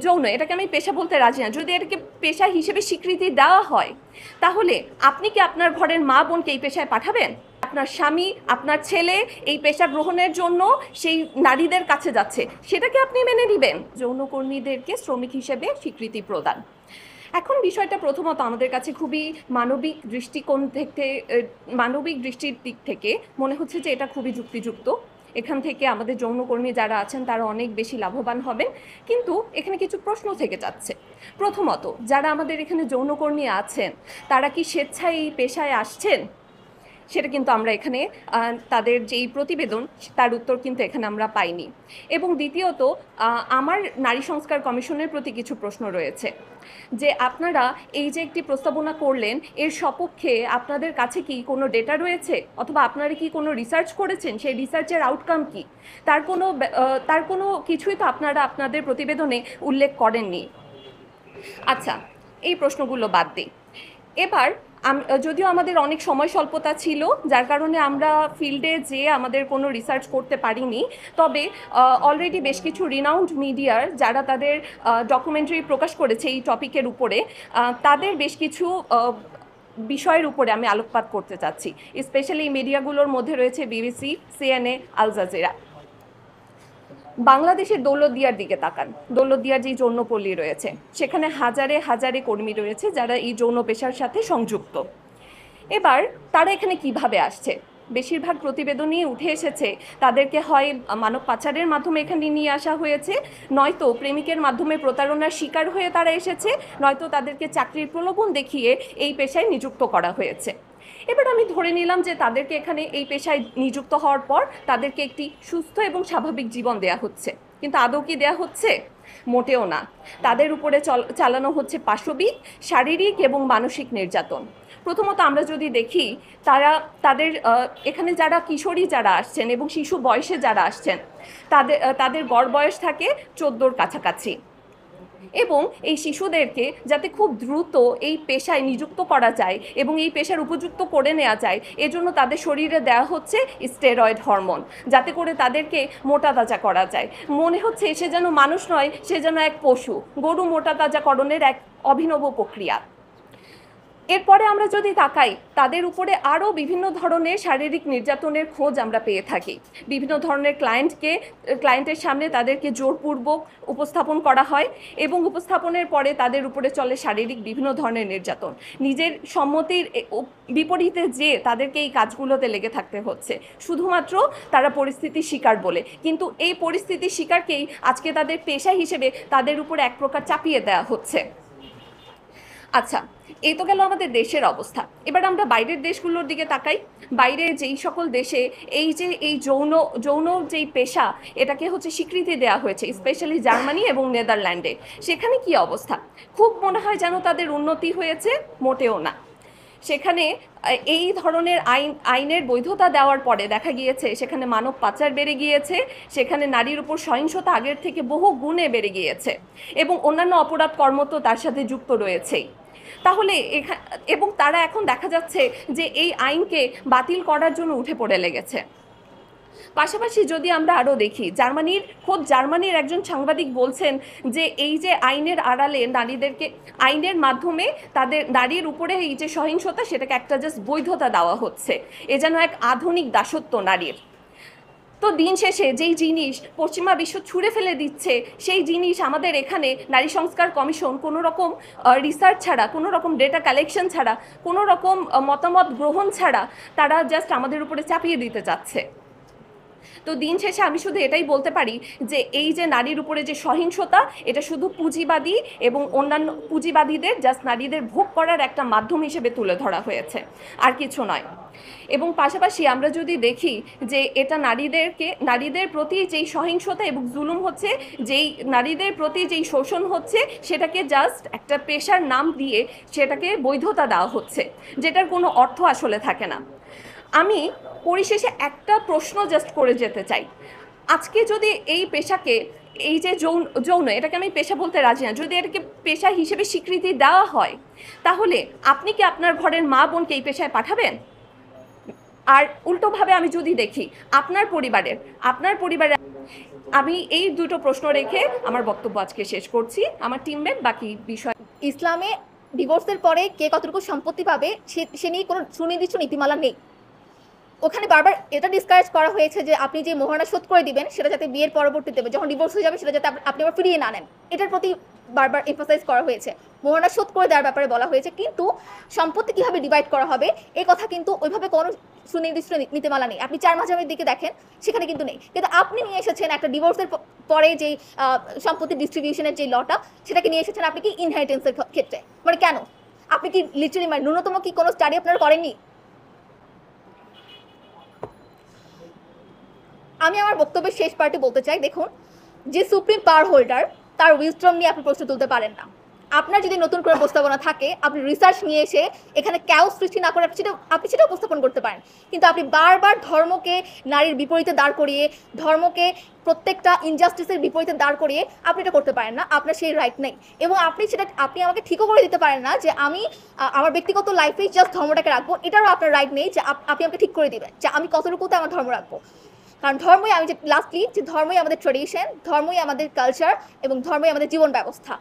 যৌন এটাকে আমি পেশা বলতে রাজি না। যদি এটাকে পেশা হিসেবে স্বীকৃতি দেওয়া হয়, তাহলে আপনি কি আপনার ঘরের মা বোনকে এই পেশায় পাঠাবেন? আপনার স্বামী, আপনার ছেলে এই পেশা গ্রহণের জন্য সেই নারীদের কাছে যাচ্ছে, সেটাকে আপনি মেনে নেবেন? যৌনকর্মীদেরকে শ্রমিক হিসেবে স্বীকৃতি প্রদান। এখন বিষয়টা প্রথমত আমাদের কাছে খুবই মানবিক দৃষ্টিকোণ থেকে, মানবিক দৃষ্টির দিক থেকে মনে হচ্ছে যে এটা খুবই যুক্তিযুক্ত। এখান থেকে আমাদের যৌনকর্মী যারা আছেন তারা অনেক বেশি লাভবান হবেন। কিন্তু এখানে কিছু প্রশ্ন থেকে যাচ্ছে। প্রথমত, যারা আমাদের এখানে যৌনকর্মী আছেন তারা কি স্বেচ্ছায় এই পেশায় আসছেন? সেটা কিন্তু আমরা এখানে তাদের যেই প্রতিবেদন তার উত্তর কিন্তু এখানে আমরা পাইনি। এবং দ্বিতীয়ত, আমার নারী সংস্কার কমিশনের প্রতি কিছু প্রশ্ন রয়েছে যে আপনারা এই যে একটি প্রস্তাবনা করলেন, এর সপক্ষে আপনাদের কাছে কি কোনো ডেটা রয়েছে, অথবা আপনারা কি কোনো রিসার্চ করেছেন? সেই রিসার্চের আউটকাম কি? তার কোনো কিছুই তো আপনারা আপনাদের প্রতিবেদনে উল্লেখ করেননি। আচ্ছা, এই প্রশ্নগুলো বাদ দিই। এবার যদিও আমাদের অনেক সময় স্বল্পতা ছিল, যার কারণে আমরা ফিল্ডে যেয়ে আমাদের কোনো রিসার্চ করতে পারিনি, তবে অলরেডি বেশ কিছু রিনাউন্ড মিডিয়ার যারা তাদের ডকুমেন্টারি প্রকাশ করেছে এই টপিকের উপরে, তাদের বেশ কিছু বিষয়ের উপরে আমি আলোকপাত করতে চাচ্ছি। স্পেশালি এই মিডিয়াগুলোর মধ্যে রয়েছে বিবিসি, সিএনএ, আল জাজিরা। বাংলাদেশের দৌলতদিয়ার দিকে তাকান। দৌলতদিয়ার যে যৌনপল্লী রয়েছে, সেখানে হাজারে হাজারে কর্মী রয়েছে যারা এই যৌন পেশার সাথে সংযুক্ত। এবার তারা এখানে কিভাবে আসছে? বেশিরভাগ প্রতিবেদনই উঠে এসেছে তাদেরকে হয় মানব পাচারের মাধ্যমে এখানে নিয়ে আসা হয়েছে, নয়তো প্রেমিকের মাধ্যমে প্রতারণার শিকার হয়ে তারা এসেছে, নয়তো তাদেরকে চাকরির প্রলোভন দেখিয়ে এই পেশায় নিযুক্ত করা হয়েছে। এবার আমি ধরে নিলাম যে তাদেরকে এখানে এই পেশায় নিযুক্ত হওয়ার পর তাদেরকে একটি সুস্থ এবং স্বাভাবিক জীবন দেয়া হচ্ছে, কিন্তু আদৌ কি দেয়া হচ্ছে? মোটেও না। তাদের উপরে চালানো হচ্ছে পাশবিক, শারীরিক এবং মানসিক নির্যাতন। প্রথমত আমরা যদি দেখি, তাদের এখানে যারা কিশোরী যারা আসছেন এবং শিশু বয়সে যারা আসছেন, তাদের গড় বয়স থাকে 14-র কাছাকাছি। এবং এই শিশুদেরকে যাতে খুব দ্রুত এই পেশায় নিযুক্ত করা যায় এবং এই পেশার উপযুক্ত করে নেওয়া যায়, এজন্য তাদের শরীরে দেওয়া হচ্ছে স্টেরয়েড হরমোন, যাতে করে তাদেরকে মোটা তাজা করা যায়। মনে হচ্ছে সে যেন মানুষ নয়, সে যেন এক পশু। গরু মোটা তাজাকরণের এক অভিনব প্রক্রিয়া। এরপরে আমরা যদি তাকাই, তাদের উপরে আরও বিভিন্ন ধরনের শারীরিক নির্যাতনের খোঁজ আমরা পেয়ে থাকি। বিভিন্ন ধরনের ক্লায়েন্টের সামনে তাদেরকে জোরপূর্বক উপস্থাপন করা হয় এবং উপস্থাপনের পরে তাদের উপরে চলে শারীরিক বিভিন্ন ধরনের নির্যাতন। নিজের সম্মতির বিপরীতে যে তাদেরকে এই কাজগুলোতে লেগে থাকতে হচ্ছে, শুধুমাত্র তারা পরিস্থিতির শিকার বলে। কিন্তু এই পরিস্থিতির শিকারকেই আজকে তাদের পেশা হিসেবে তাদের উপরে এক প্রকার চাপিয়ে দেওয়া হচ্ছে। আচ্ছা, এই তো গেল আমাদের দেশের অবস্থা। এবার আমরা বাইরের দেশগুলোর দিকে তাকাই। বাইরে যেই সকল দেশে এই যে এই যৌন যেই পেশা, এটাকে হচ্ছে স্বীকৃতি দেওয়া হয়েছে, স্পেশালি জার্মানি এবং নেদারল্যান্ডে, সেখানে কি অবস্থা? খুব মনে হয় যেন তাদের উন্নতি হয়েছে, মোটেও না। সেখানে এই ধরনের আইনের বৈধতা দেওয়ার পরে দেখা গিয়েছে সেখানে মানব পাচার বেড়ে গিয়েছে, সেখানে নারীর উপর সহিংসতা আগের থেকে বহু গুণে বেড়ে গিয়েছে, এবং অন্যান্য অপরাধ কর্ম তো তার সাথে যুক্ত রয়েছেই। তাহলে এবং তারা এখন দেখা যাচ্ছে যে এই আইনকে বাতিল করার জন্য উঠে পড়ে লেগেছে। পাশাপাশি যদি আমরা আরও দেখি, জার্মানির একজন সাংবাদিক বলছেন যে এই যে আইনের আড়ালে আইনের মাধ্যমে তাদের নারীর উপরে এই যে সহিংসতা, সেটাকে একটা জাস্ট বৈধতা দেওয়া হচ্ছে, এ যেন এক আধুনিক দাসত্ব নারীর। তো দিন শেষে যেই জিনিস পশ্চিমা বিশ্ব ছুঁড়ে ফেলে দিচ্ছে, সেই জিনিস আমাদের এখানে নারী সংস্কার কমিশন কোনো রকম রিসার্চ ছাড়া, কোনো রকম ডেটা কালেকশন ছাড়া, কোনো রকম মতামত গ্রহণ ছাড়া তারা জাস্ট আমাদের উপরে চাপিয়ে দিতে চাচ্ছে। তো দিন শেষে আমি শুধু এটাই বলতে পারি যে এই যে নারীর উপরে যে সহিংসতা, এটা শুধু পুঁজিবাদী এবং অন্যান্য পুঁজিবাদীদের জাস্ট নারীদের ভোগ করার একটা মাধ্যম হিসেবে তুলে ধরা হয়েছে, আর কিছু নয়। এবং পাশাপাশি আমরা যদি দেখি যে এটা নারীদের প্রতি যেই সহিংসতা এবং জুলুম হচ্ছে, যেই নারীদের প্রতি যেই শোষণ হচ্ছে, সেটাকে জাস্ট একটা পেশার নাম দিয়ে সেটাকে বৈধতা দেওয়া হচ্ছে, যেটার কোনো অর্থ আসলে থাকে না। আমি পরিশেষে একটা প্রশ্ন জাস্ট করে যেতে চাই। আজকে যদি এই পেশাকে, এই যে যৌন এটাকে আমি পেশা বলতে রাজি না, যদি এটাকে পেশা হিসেবে স্বীকৃতি দেওয়া হয়, তাহলে আপনি কি আপনার ঘরের মা বোনকে এই পেশায় পাঠাবেন? আর উল্টোভাবে আমি যদি দেখি, আপনার পরিবারের আমি এই দুটো প্রশ্ন রেখে আমার বক্তব্য আজকে শেষ করছি। আমার টিমমেট বাকি বিষয়। ইসলামে ডিভোর্সের পরে কে কতটুকু সম্পত্তি পাবে সে নিয়ে কোনো সুনির্দিষ্ট নীতিমালা নেই। ওখানে বারবার এটা ডিসকারেজ করা হয়েছে যে আপনি যে মোহরানা শোধ করে দিবেন সেটা যাতে বিয়ের পরবর্তীতে যখন ডিভোর্স হয়ে যাবে সেটা যাতে আপনি আবার ফিরিয়ে না নেন, এটার প্রতি বারবার এমফাসাইজ করা হয়েছে। মোহরানা শোধ করে দেওয়ার ব্যাপারে বলা হয়েছে, কিন্তু সম্পত্তি কীভাবে ডিভাইড করা হবে এই কথা কিন্তু ওইভাবে কোনো সুনির্দিষ্ট নীতিমালা নেই। আপনি 4 মাঝাবের দিকে দেখেন, সেখানে কিন্তু নেই। কিন্তু আপনি নিয়ে এসেছেন একটা ডিভোর্সের পরে যেই সম্পত্তি ডিস্ট্রিবিউশনের যে লটা, সেটাকে নিয়ে এসেছেন আপনি কি ইনহেরিটেন্সের ক্ষেত্রে। মানে কেন? আপনি কি লিটারালি মানে ন্যূনতম কি কোনো স্টাডি আপনারা করেননি? আমি আমার বক্তব্যের শেষ পার্টে বলতে চাই, দেখুন, যে সুপ্রিম পাওয়ার হোল্ডার তার উইজডম নিয়ে আপনি প্রশ্ন তুলতে পারেন না। আপনার যদি নতুন করে প্রস্তাবনা থাকে, আপনি রিসার্চ নিয়ে এসে এখানে ক্যাও সৃষ্টি না করে আপনি সেটা উপস্থাপন করতে পারেন। কিন্তু আপনি বারবার ধর্মকে নারীর বিপরীতে দাঁড় করিয়ে, ধর্মকে প্রত্যেকটা ইনজাস্টিসের বিপরীতে দাঁড় করিয়ে আপনি এটা করতে পারেন না। আপনার সেই রাইট নেই। এবং আপনি আমাকে ঠিকও করে দিতে পারেন না যে আমি আমার ব্যক্তিগত লাইফেই জাস্ট ধর্মটাকে রাখবো, এটারও আপনার রাইট নেই যে আপনি আমাকে ঠিক করে দিবেন যে আমি কতটুকুতে আমার ধর্ম রাখবো। কারণ ধর্মই, আমি যে লাস্টলি যে ধর্মই আমাদের ট্রেডিশন, ধর্মই আমাদের কালচার এবং ধর্মই আমাদের জীবন ব্যবস্থা।